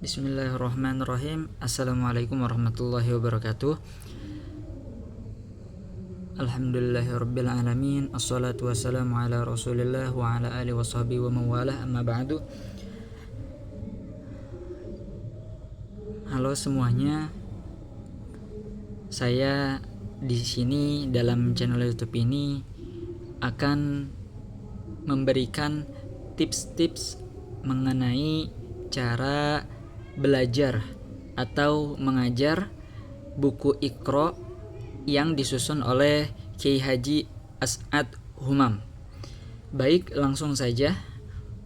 Bismillahirrahmanirrahim. Assalamualaikum warahmatullahi wabarakatuh. Alhamdulillahirabbil alamin. Assalatu wassalamu ala Rasulillah wa ala alihi washabihi wa mawalah. Amma ba'du. Halo semuanya. Saya di sini dalam channel YouTube ini akan memberikan tips-tips mengenai cara belajar atau mengajar buku Iqra yang disusun oleh Kiai Haji As'ad Humam. Baik, langsung saja.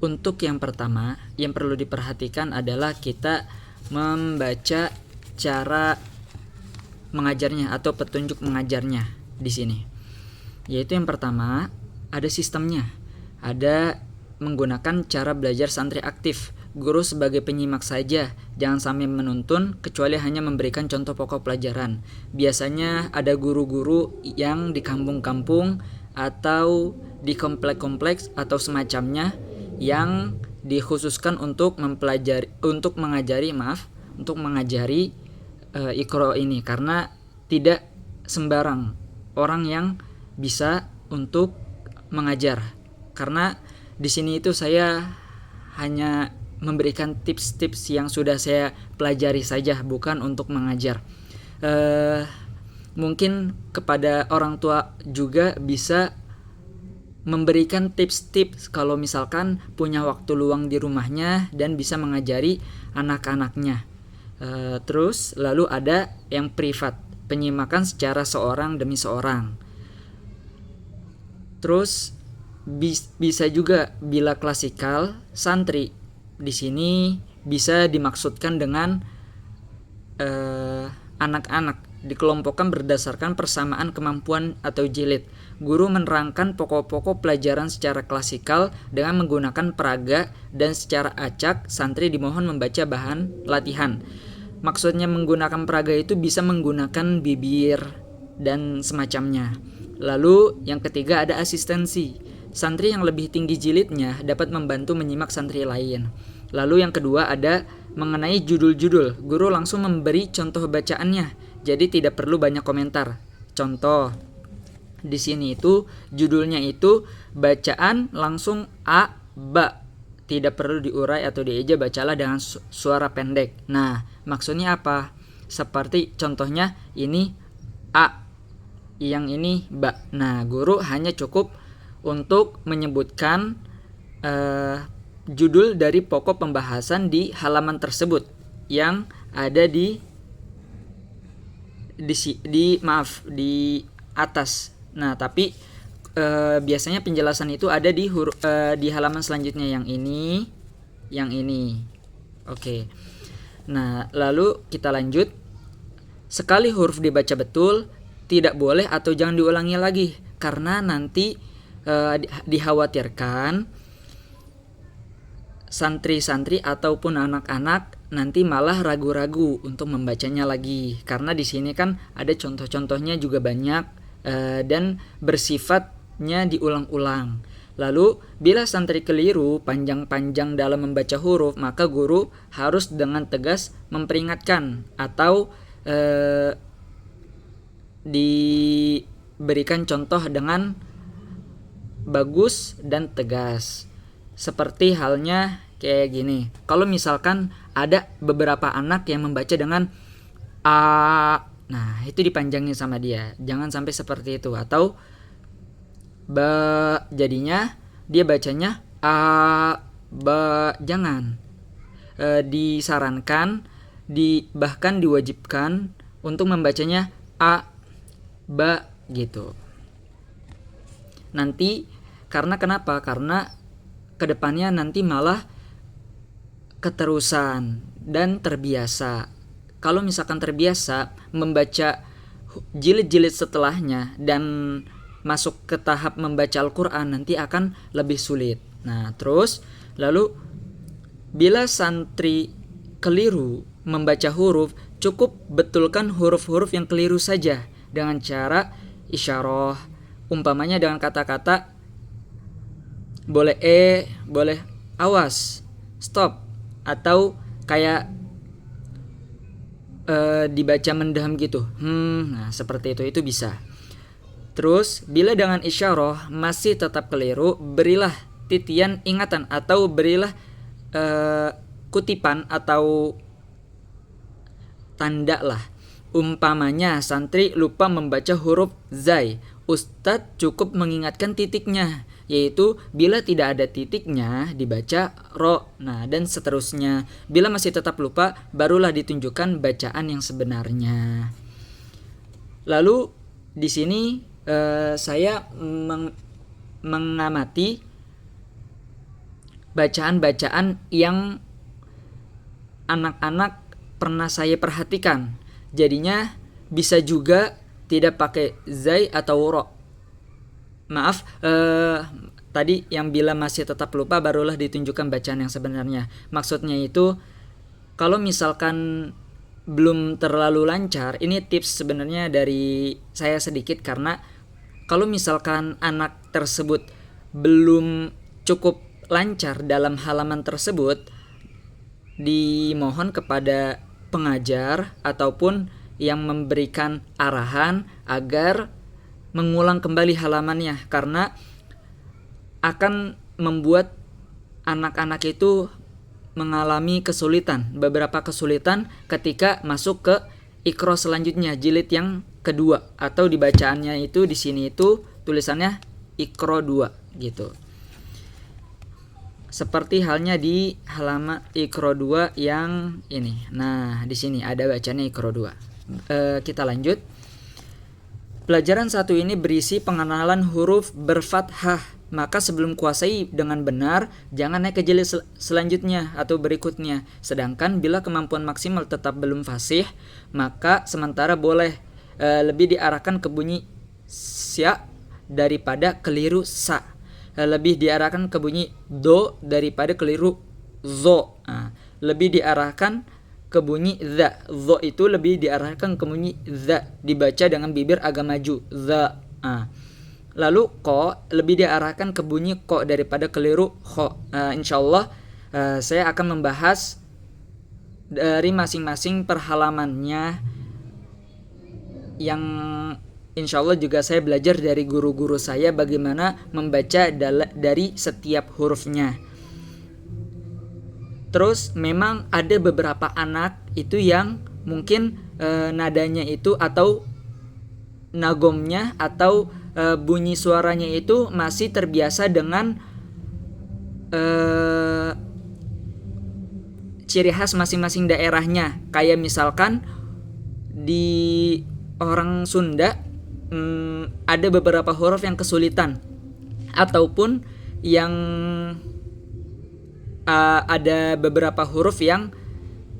Untuk yang pertama, yang perlu diperhatikan adalah kita membaca cara mengajarnya atau petunjuk mengajarnya di sini. Yaitu yang pertama, ada sistemnya. Ada menggunakan cara belajar santri aktif. Guru sebagai penyimak saja, jangan sampai menuntun kecuali hanya memberikan contoh pokok pelajaran. Biasanya ada guru-guru yang di kampung-kampung atau di kompleks-kompleks atau semacamnya yang dikhususkan untuk mengajari Iqra ini, karena tidak sembarang orang yang bisa untuk mengajar. Karena di sini itu saya hanya memberikan tips-tips yang sudah saya pelajari saja, bukan untuk mengajar. Mungkin kepada orang tua juga bisa memberikan tips-tips kalau misalkan punya waktu luang di rumahnya dan bisa mengajari anak-anaknya. Terus lalu ada yang privat, penyimakan secara seorang demi seorang. Terus bisa juga bila klasikal santri. Di sini bisa dimaksudkan dengan anak-anak dikelompokkan berdasarkan persamaan kemampuan atau jilid. Guru menerangkan pokok-pokok pelajaran secara klasikal dengan menggunakan peraga, dan secara acak santri dimohon membaca bahan latihan. Maksudnya menggunakan peraga itu bisa menggunakan bibir dan semacamnya. Lalu yang ketiga ada asistensi. Santri yang lebih tinggi jilidnya dapat membantu menyimak santri lain. Lalu yang kedua ada mengenai judul-judul. Guru langsung memberi contoh bacaannya, jadi tidak perlu banyak komentar. Contoh di sini itu judulnya itu bacaan langsung a, ba. Tidak perlu diurai atau dieja, bacalah dengan suara pendek. Nah, maksudnya apa? Seperti contohnya ini a, yang ini ba. Nah, guru hanya cukup untuk menyebutkan judul dari pokok pembahasan di halaman tersebut yang ada di atas. Nah, tapi biasanya penjelasan itu ada di halaman selanjutnya yang ini. Oke. Nah, lalu kita lanjut. Sekali huruf dibaca betul, tidak boleh atau jangan diulangi lagi, karena nanti dikhawatirkan santri-santri ataupun anak-anak nanti malah ragu-ragu untuk membacanya lagi, karena di sini kan ada contoh-contohnya juga banyak dan bersifatnya diulang-ulang. Lalu bila santri keliru panjang-panjang dalam membaca huruf, maka guru harus dengan tegas memperingatkan atau diberikan contoh dengan bagus dan tegas. Seperti halnya kayak gini. Kalau misalkan ada beberapa anak yang membaca dengan a, nah itu dipanjangin sama dia. Jangan sampai seperti itu. Atau ba, jadinya dia bacanya a, ba, jangan. Disarankan, bahkan diwajibkan untuk membacanya a, ba gitu. Nanti karena kenapa? Karena kedepannya nanti malah keterusan dan terbiasa. Kalau misalkan terbiasa membaca jilid-jilid setelahnya dan masuk ke tahap membaca Al-Quran, nanti akan lebih sulit. Nah, terus lalu bila santri keliru membaca huruf, cukup betulkan huruf-huruf yang keliru saja dengan cara isyarah. Umpamanya dengan kata-kata boleh boleh awas, stop, atau kayak dibaca mendam gitu. Nah seperti itu bisa. Terus bila dengan isyarah masih tetap keliru, berilah titian ingatan atau berilah kutipan atau tanda lah. Umpamanya santri lupa membaca huruf zai, ustadz cukup mengingatkan titiknya, yaitu bila tidak ada titiknya dibaca ro. Nah dan seterusnya. Bila masih tetap lupa, barulah ditunjukkan bacaan yang sebenarnya. Lalu di sini saya mengamati bacaan-bacaan yang anak-anak pernah saya perhatikan. Jadinya bisa juga tidak pakai zai atau ro. Maaf, tadi yang bila masih tetap lupa barulah ditunjukkan bacaan yang sebenarnya. Maksudnya itu kalau misalkan belum terlalu lancar, ini tips sebenarnya dari saya sedikit, karena kalau misalkan anak tersebut belum cukup lancar dalam halaman tersebut, dimohon kepada pengajar ataupun yang memberikan arahan agar mengulang kembali halamannya, karena akan membuat anak-anak itu mengalami beberapa kesulitan ketika masuk ke Iqra selanjutnya, jilid yang kedua, atau di bacaannya itu di sini itu tulisannya Iqra 2 gitu. Seperti halnya di halaman Iqra 2 yang ini. Nah, di sini ada bacanya Iqra 2. Kita lanjut. Pelajaran 1 ini berisi pengenalan huruf berfathah. Maka sebelum kuasai dengan benar, jangan naik ke jilid selanjutnya atau berikutnya. Sedangkan bila kemampuan maksimal tetap belum fasih, maka sementara boleh lebih diarahkan ke bunyi sya daripada keliru sa. Lebih diarahkan ke bunyi do daripada keliru zo. Lebih diarahkan ke bunyi za. Zo itu lebih diarahkan ke bunyi za, dibaca dengan bibir agak maju, za. Lalu ko lebih diarahkan ke bunyi ko daripada keliru kho. Insyaallah saya akan membahas dari masing-masing perhalamannya, yang insyaallah juga saya belajar dari guru-guru saya bagaimana membaca dari setiap hurufnya. Terus memang ada beberapa anak itu yang mungkin nadanya itu atau nagomnya atau bunyi suaranya itu masih terbiasa dengan ciri khas masing-masing daerahnya. Kayak misalkan di orang Sunda ada beberapa huruf yang kesulitan, ataupun yang ada beberapa huruf yang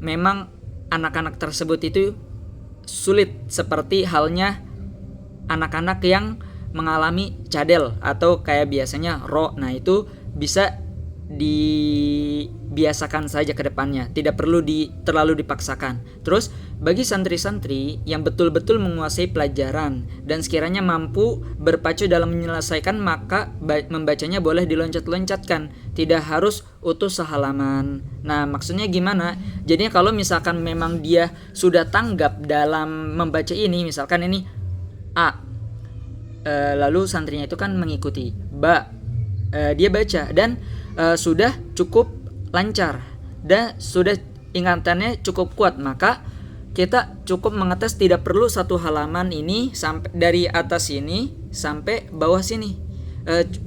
memang anak-anak tersebut itu sulit, seperti halnya anak-anak yang mengalami cadel atau kayak biasanya ro. Nah itu bisa dibiasakan saja ke depannya, tidak perlu terlalu dipaksakan. Terus bagi santri-santri yang betul-betul menguasai pelajaran dan sekiranya mampu berpacu dalam menyelesaikan, maka membacanya boleh diloncat-loncatkan, tidak harus utuh sehalaman. Nah maksudnya gimana? Jadinya kalau misalkan memang dia sudah tanggap dalam membaca ini, misalkan ini A, lalu santrinya itu kan mengikuti ba, dia baca dan sudah cukup lancar dan sudah ingatannya cukup kuat, maka kita cukup mengetes, tidak perlu satu halaman ini sampai dari atas sini sampai bawah sini,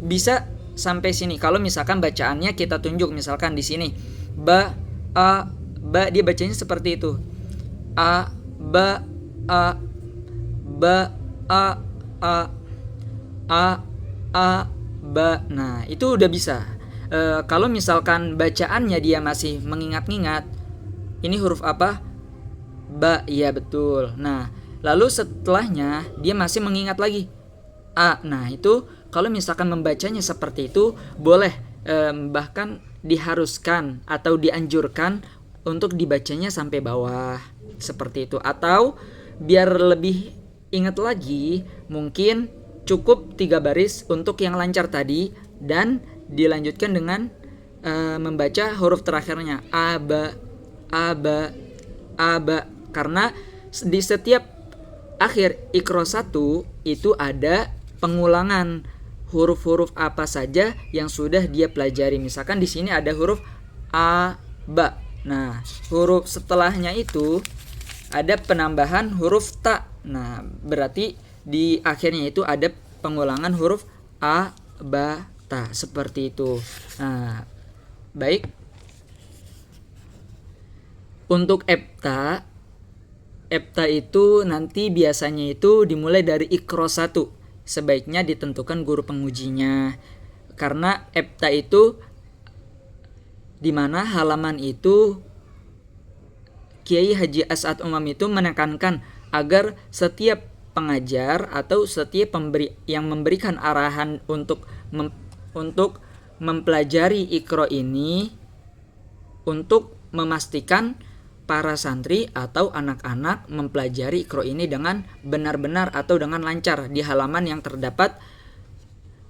bisa sampai sini. Kalau misalkan bacaannya kita tunjuk, misalkan di sini ba a ba, dia bacanya seperti itu, a ba a ba a a a ba. Nah itu udah bisa. Kalau misalkan bacaannya dia masih mengingat-ingat ini huruf apa, ba, iya betul. Nah lalu setelahnya dia masih mengingat lagi a. Nah itu kalau misalkan membacanya seperti itu boleh, bahkan diharuskan atau dianjurkan untuk dibacanya sampai bawah seperti itu. Atau biar lebih ingat lagi, mungkin cukup 3 baris untuk yang lancar tadi dan dilanjutkan dengan membaca huruf terakhirnya a ba a ba a ba. karena di setiap akhir Iqra 1 itu ada pengulangan huruf-huruf apa saja yang sudah dia pelajari. Misalkan di sini ada huruf a, ba. Nah, huruf setelahnya itu ada penambahan huruf ta. Nah, berarti di akhirnya itu ada pengulangan huruf a, ba, ta, seperti itu. Nah, baik. Untuk epta itu nanti biasanya itu dimulai dari Iqra 1. Sebaiknya ditentukan guru pengujinya. Karena epta itu di mana halaman itu Kiai Haji As'ad Umam itu menekankan agar setiap pengajar atau setiap yang memberikan arahan untuk mempelajari Iqra ini untuk memastikan para santri atau anak-anak mempelajari Iqra ini dengan benar-benar atau dengan lancar di halaman yang terdapat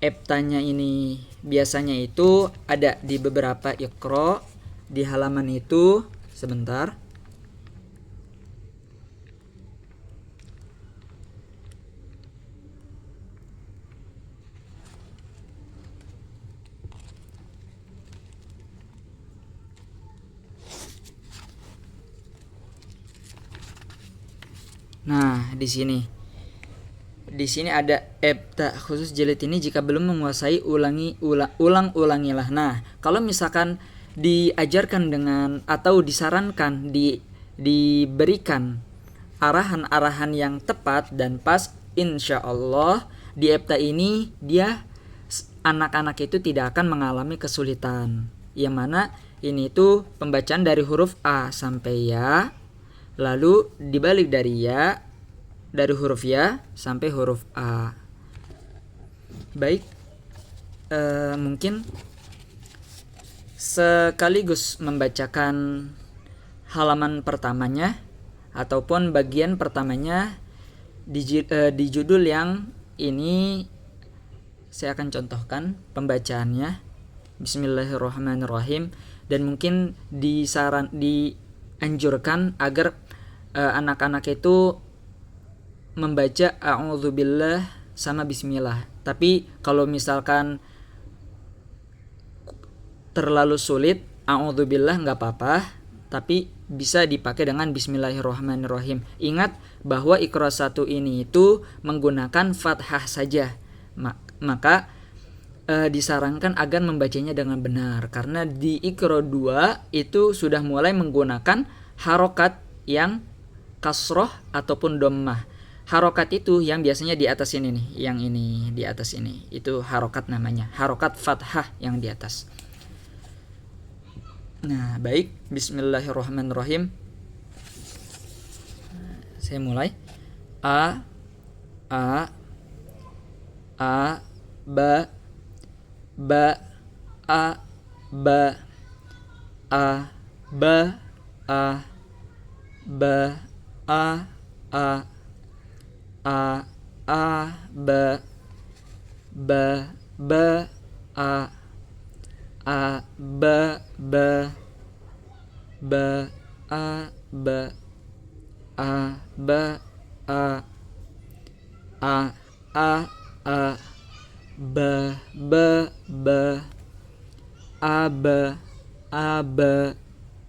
eptanya ini. Biasanya itu ada di beberapa Iqra di halaman itu. Sebentar. Nah, di sini ada epta khusus jilid ini jika belum menguasai ulang-ulangilah. Nah, kalau misalkan diajarkan dengan atau disarankan diberikan arahan-arahan yang tepat dan pas, insya Allah di epta ini anak-anak itu tidak akan mengalami kesulitan. Yang mana ini itu pembacaan dari huruf A sampai Ya, lalu dibalik dari huruf Ya sampai huruf A. Baik, mungkin sekaligus membacakan halaman pertamanya ataupun bagian pertamanya di judul yang ini saya akan contohkan pembacaannya. Bismillahirrahmanirrahim. Dan mungkin dianjurkan agar anak-anak itu membaca a'udzubillah sama bismillah. Tapi kalau misalkan terlalu sulit, a'udzubillah nggak apa-apa, tapi bisa dipakai dengan bismillahirrahmanirrahim. Ingat bahwa Iqra 1 ini itu menggunakan fathah saja. Maka disarankan agar membacanya dengan benar, karena di Iqra 2 itu sudah mulai menggunakan harokat yang kasroh ataupun dhammah. Harokat itu yang biasanya di atas ini nih, yang ini di atas ini, itu harokat namanya, harokat fathah yang di atas. Nah, baik, bismillahirrahmanirrahim. Saya mulai. A ba ba a ba a ba a ba a a a ba ba a ba ba ba a ba a ba a ba ba ba aba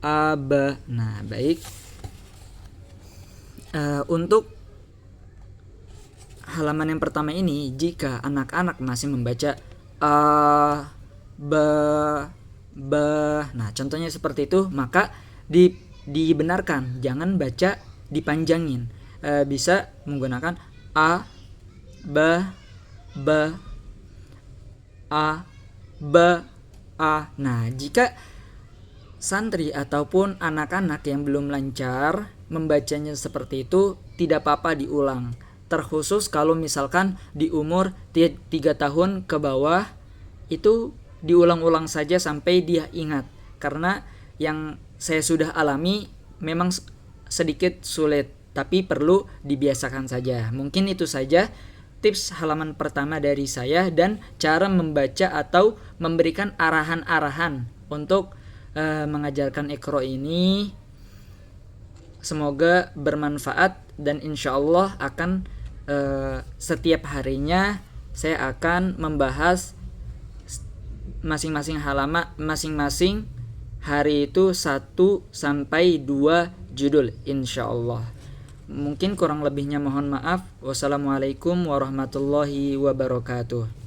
aba. Nah, baik. Untuk halaman yang pertama ini, jika anak-anak masih membaca ba, nah contohnya seperti itu, maka dibenarkan jangan baca dipanjangin. Bisa menggunakan a ba a ba a. Nah, jika santri ataupun anak-anak yang belum lancar membacanya seperti itu, tidak apa-apa diulang. Terkhusus kalau misalkan di umur 3 tahun ke bawah, itu diulang-ulang saja sampai dia ingat. Karena yang saya sudah alami memang sedikit sulit, tapi perlu dibiasakan saja. Mungkin itu saja tips halaman pertama dari saya dan cara membaca atau memberikan arahan-arahan untuk mengajarkan Iqra ini. Semoga bermanfaat dan insya Allah akan setiap harinya saya akan membahas masing-masing halaman, masing-masing hari itu 1 sampai 2 judul insya Allah. Mungkin kurang lebihnya mohon maaf. Wassalamualaikum warahmatullahi wabarakatuh.